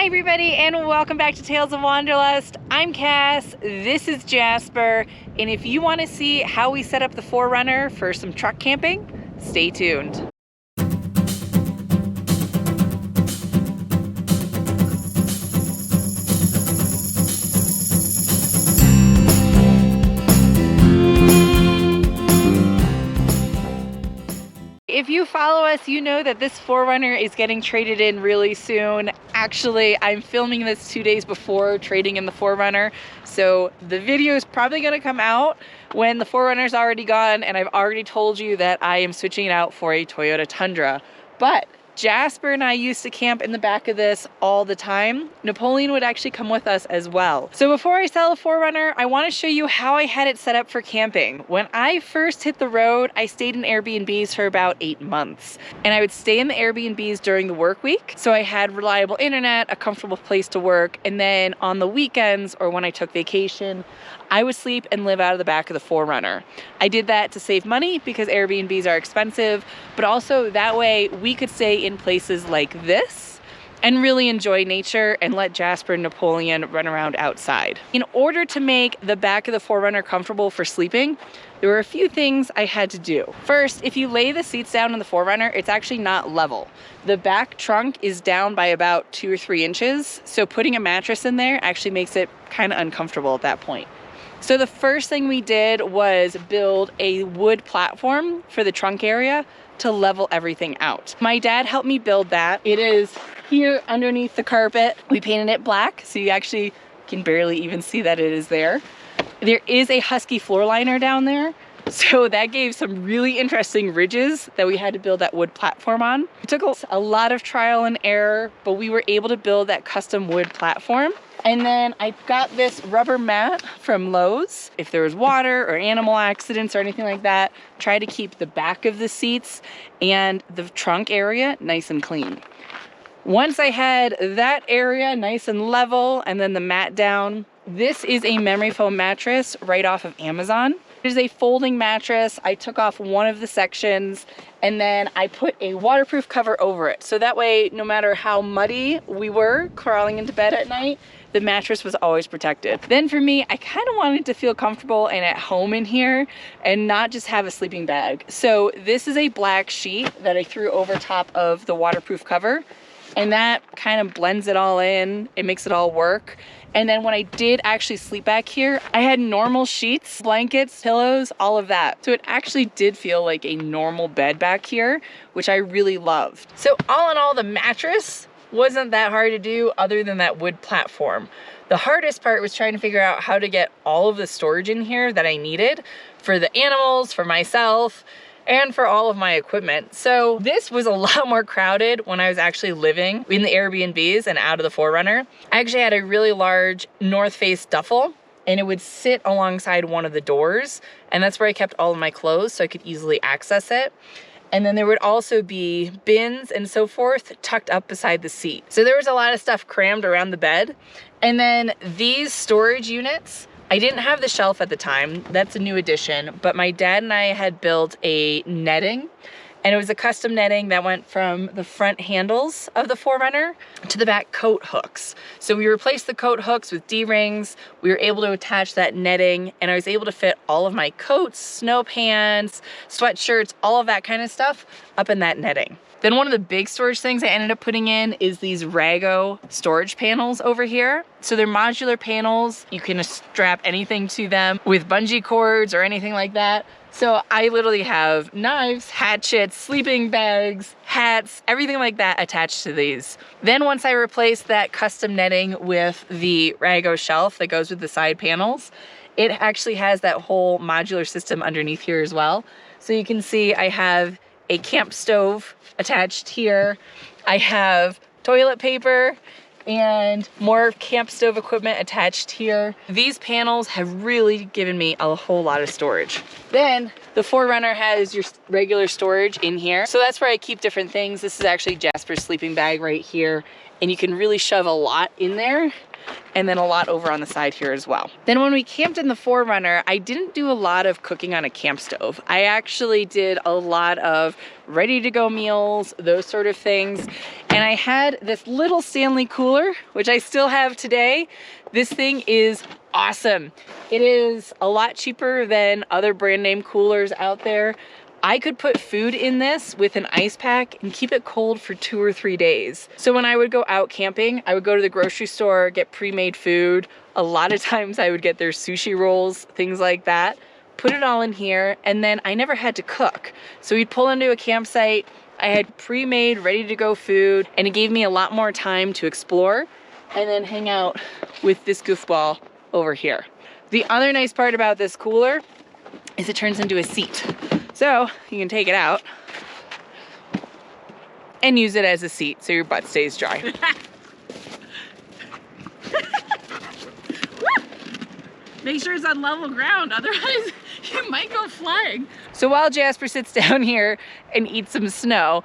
Hi everybody, and welcome back to Tales of Wanderlust. I'm Cass, this is Jasper, and if you want to see how we set up the 4Runner for some truck camping, stay tuned. If you follow us, you know that this 4Runner is getting traded in really soon. Actually, I'm filming this 2 days before trading in the 4Runner, so the video is probably going to come out when the 4Runner's already gone, and I've already told you that I am switching it out for a Toyota Tundra. But Jasper and I used to camp in the back of this all the time. Napoleon would actually come with us as well. So before I sell the 4Runner, I want to show you how I had it set up for camping. When I first hit the road, I stayed in Airbnbs for about 8 months. And I would stay in the Airbnbs during the work week. So I had reliable internet, a comfortable place to work, and then on the weekends or when I took vacation, I would sleep and live out of the back of the 4Runner. I did that to save money because Airbnbs are expensive, but also that way we could stay in places like this and really enjoy nature and let Jasper and Napoleon run around outside. In order to make the back of the 4Runner comfortable for sleeping, there were a few things I had to do. First, if you lay the seats down in the 4Runner, it's actually not level. The back trunk is down by about 2 or 3 inches, so putting a mattress in there actually makes it kind of uncomfortable at that point. So the first thing we did was build a wood platform for the trunk area to level everything out. My dad helped me build that. It is here underneath the carpet. We painted it black, so you actually can barely even see that it is there. There is a Husky floor liner down there, so that gave some really interesting ridges that we had to build that wood platform on. It took a lot of trial and error, but we were able to build that custom wood platform. And then I got this rubber mat from Lowe's. If there was water or animal accidents or anything like that, try to keep the back of the seats and the trunk area nice and clean. Once I had that area nice and level and then the mat down, this is a memory foam mattress right off of Amazon. It is a folding mattress. I took off one of the sections and then I put a waterproof cover over it. So that way, no matter how muddy we were crawling into bed at night, the mattress was always protected. Then for me, I kind of wanted to feel comfortable and at home in here and not just have a sleeping bag. So this is a black sheet that I threw over top of the waterproof cover, and that kind of blends it all in. It makes it all work. And then when I did actually sleep back here, I had normal sheets, blankets, pillows, all of that. So it actually did feel like a normal bed back here, which I really loved. So all in all, the mattress wasn't that hard to do other than that wood platform. The hardest part was trying to figure out how to get all of the storage in here that I needed for the animals, for myself, and for all of my equipment. So this was a lot more crowded when I was actually living in the Airbnbs and out of the 4Runner. I actually had a really large North Face duffel, and it would sit alongside one of the doors, and that's where I kept all of my clothes so I could easily access it. And then there would also be bins and so forth tucked up beside the seat. So there was a lot of stuff crammed around the bed. And then these storage units, I didn't have the shelf at the time. That's a new addition, but my dad and I had built a netting, and it was a custom netting that went from the front handles of the 4Runner to the back coat hooks. So we replaced the coat hooks with D-rings. We were able to attach that netting, and I was able to fit all of my coats, snow pants, sweatshirts, all of that kind of stuff up in that netting. Then one of the big storage things I ended up putting in is these Rago storage panels over here. So they're modular panels. You can strap anything to them with bungee cords or anything like that. So I literally have knives, hatchets, sleeping bags, hats, everything like that attached to these. Then once I replaced that custom netting with the Rago shelf that goes with the side panels, it actually has that whole modular system underneath here as well. So you can see I have a camp stove attached here. I have toilet paper and more camp stove equipment attached here. These panels have really given me a whole lot of storage. Then the 4Runner has your regular storage in here. So that's where I keep different things. This is actually Jasper's sleeping bag right here. and you can really shove a lot in there, and then a lot over on the side here as well. Then when we camped in the 4Runner, I didn't do a lot of cooking on a camp stove. I actually did a lot of ready to go meals, those sort of things. And I had this little Stanley cooler, which I still have today. This thing is awesome. It is a lot cheaper than other brand name coolers out there. I could put food in this with an ice pack and keep it cold for 2 or 3 days. So when I would go out camping, I would go to the grocery store, get pre-made food. A lot of times I would get their sushi rolls, things like that, put it all in here, and then I never had to cook. So we'd pull into a campsite, I had pre-made, ready to go food, and it gave me a lot more time to explore and then hang out with this goofball over here. The other nice part about this cooler is it turns into a seat. So you can take it out and use it as a seat so your butt stays dry. Make sure it's on level ground, otherwise you might go flying. So while Jasper sits down here and eats some snow,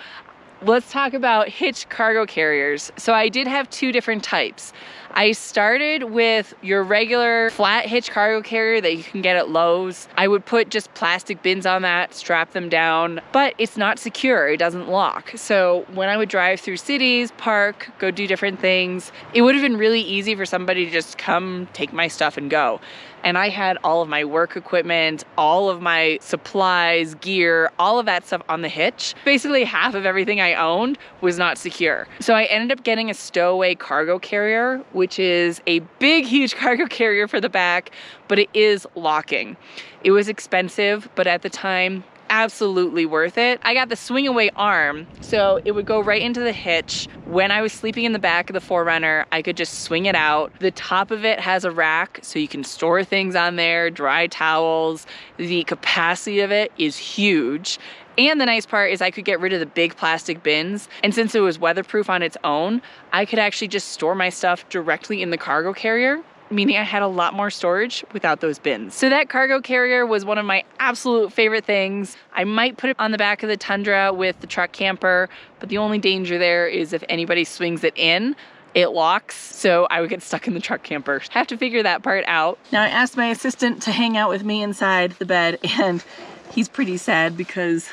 let's talk about hitch cargo carriers. So I did have 2 different types. I started with your regular flat hitch cargo carrier that you can get at Lowe's. I would put just plastic bins on that, strap them down, but it's not secure, it doesn't lock. So when I would drive through cities, park, go do different things, it would have been really easy for somebody to just come, take my stuff and go. And I had all of my work equipment, all of my supplies, gear, all of that stuff on the hitch. Basically half of everything I owned was not secure. So I ended up getting a Stowaway cargo carrier, which is a big, huge cargo carrier for the back, but it is locking. It was expensive, but at the time, absolutely worth it. I got the swing away arm, so it would go right into the hitch. When I was sleeping in the back of the 4Runner, I could just swing it out. The top of it has a rack, so you can store things on there, dry towels. The capacity of it is huge. And the nice part is I could get rid of the big plastic bins. And since it was weatherproof on its own, I could actually just store my stuff directly in the cargo carrier, meaning I had a lot more storage without those bins. So that cargo carrier was one of my absolute favorite things. I might put it on the back of the Tundra with the truck camper, but the only danger there is if anybody swings it in, it locks, so I would get stuck in the truck camper. Have to figure that part out. Now I asked my assistant to hang out with me inside the bed, and he's pretty sad because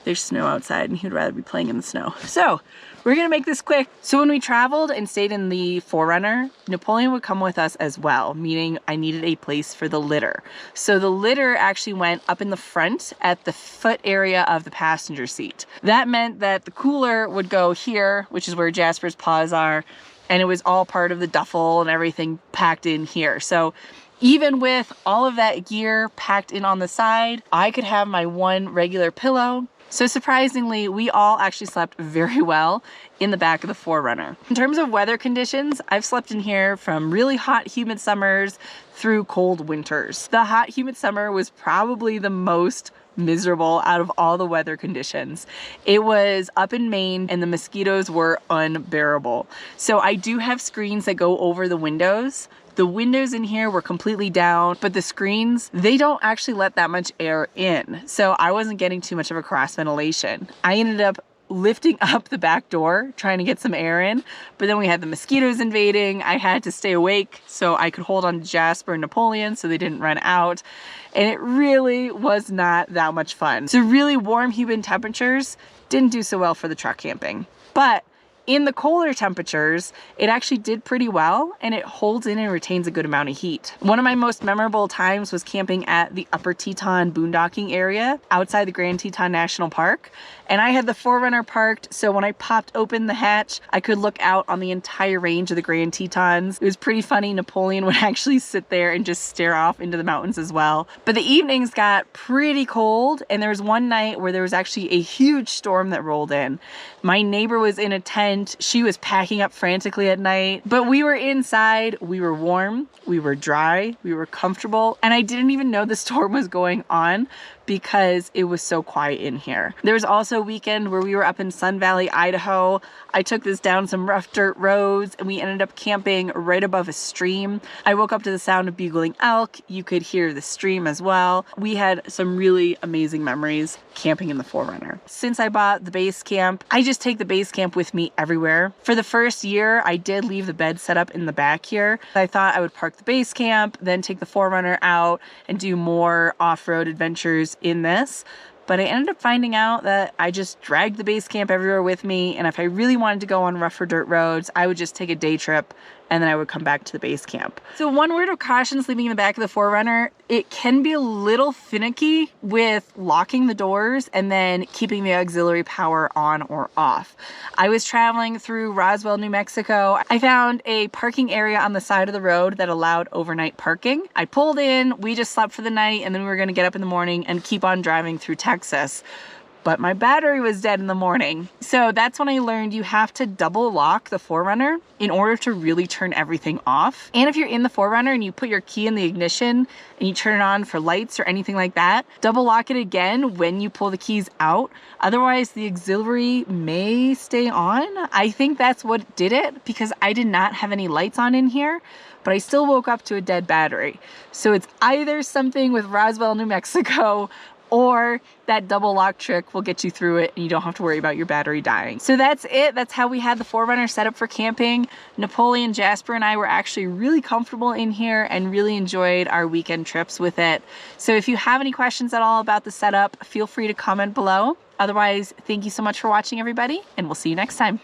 there's snow outside and he'd rather be playing in the snow. So we're gonna make this quick. So when we traveled and stayed in the 4Runner, Napoleon would come with us as well, meaning I needed a place for the litter. So the litter actually went up in the front at the foot area of the passenger seat. That meant that the cooler would go here, which is where Jasper's paws are, and it was all part of the duffel and everything packed in here. So even with all of that gear packed in on the side, I could have my one regular pillow. So surprisingly, we all actually slept very well in the back of the 4Runner. In terms of weather conditions, I've slept in here from really hot, humid summers through cold winters. The hot, humid summer was probably the most miserable out of all the weather conditions. It was up in Maine and the mosquitoes were unbearable. So I do have screens that go over the windows. The windows in here were completely down, but the screens, they don't actually let that much air in. So I wasn't getting too much of a cross ventilation. I ended up lifting up the back door, trying to get some air in, but then we had the mosquitoes invading. I had to stay awake so I could hold on to Jasper and Napoleon so they didn't run out. And it really was not that much fun. So really warm, humid temperatures didn't do so well for the truck camping. But in the colder temperatures, it actually did pretty well and it holds in and retains a good amount of heat. One of my most memorable times was camping at the Upper Teton boondocking area outside the Grand Teton National Park. And I had the 4Runner parked, so when I popped open the hatch, I could look out on the entire range of the Grand Tetons. It was pretty funny. Napoleon would actually sit there and just stare off into the mountains as well. But the evenings got pretty cold, and there was one night where there was actually a huge storm that rolled in. My neighbor was in a tent. She was packing up frantically at night, but we were inside. We were warm, we were dry, we were comfortable, and I didn't even know the storm was going on because it was so quiet in here. There was also a weekend where we were up in Sun Valley, Idaho. I took this down some rough dirt roads and we ended up camping right above a stream. I woke up to the sound of bugling elk. You could hear the stream as well. We had some really amazing memories camping in the 4Runner. Since I bought the base camp, I just take the base camp with me everywhere. For the first year, I did leave the bed set up in the back here. I thought I would park the base camp, then take the 4Runner out and do more off-road adventures in this. But I ended up finding out that I just dragged the base camp everywhere with me, and if I really wanted to go on rougher dirt roads, I would just take a day trip and then I would come back to the base camp. So one word of caution sleeping in the back of the 4Runner, it can be a little finicky with locking the doors and then keeping the auxiliary power on or off. I was traveling through Roswell, New Mexico. I found a parking area on the side of the road that allowed overnight parking. I pulled in, we just slept for the night, and then we were gonna get up in the morning and keep on driving through Texas. But my battery was dead in the morning. So that's when I learned you have to double lock the 4Runner in order to really turn everything off. And if you're in the 4Runner and you put your key in the ignition and you turn it on for lights or anything like that, double lock it again when you pull the keys out. Otherwise, the auxiliary may stay on. I think that's what did it because I did not have any lights on in here, but I still woke up to a dead battery. So it's either something with Roswell, New Mexico, or that double lock trick will get you through it and you don't have to worry about your battery dying. So that's it. That's how we had the 4Runner set up for camping. Napoleon, Jasper, and I were actually really comfortable in here and really enjoyed our weekend trips with it. So if you have any questions at all about the setup, feel free to comment below. Otherwise, thank you so much for watching, everybody, and we'll see you next time.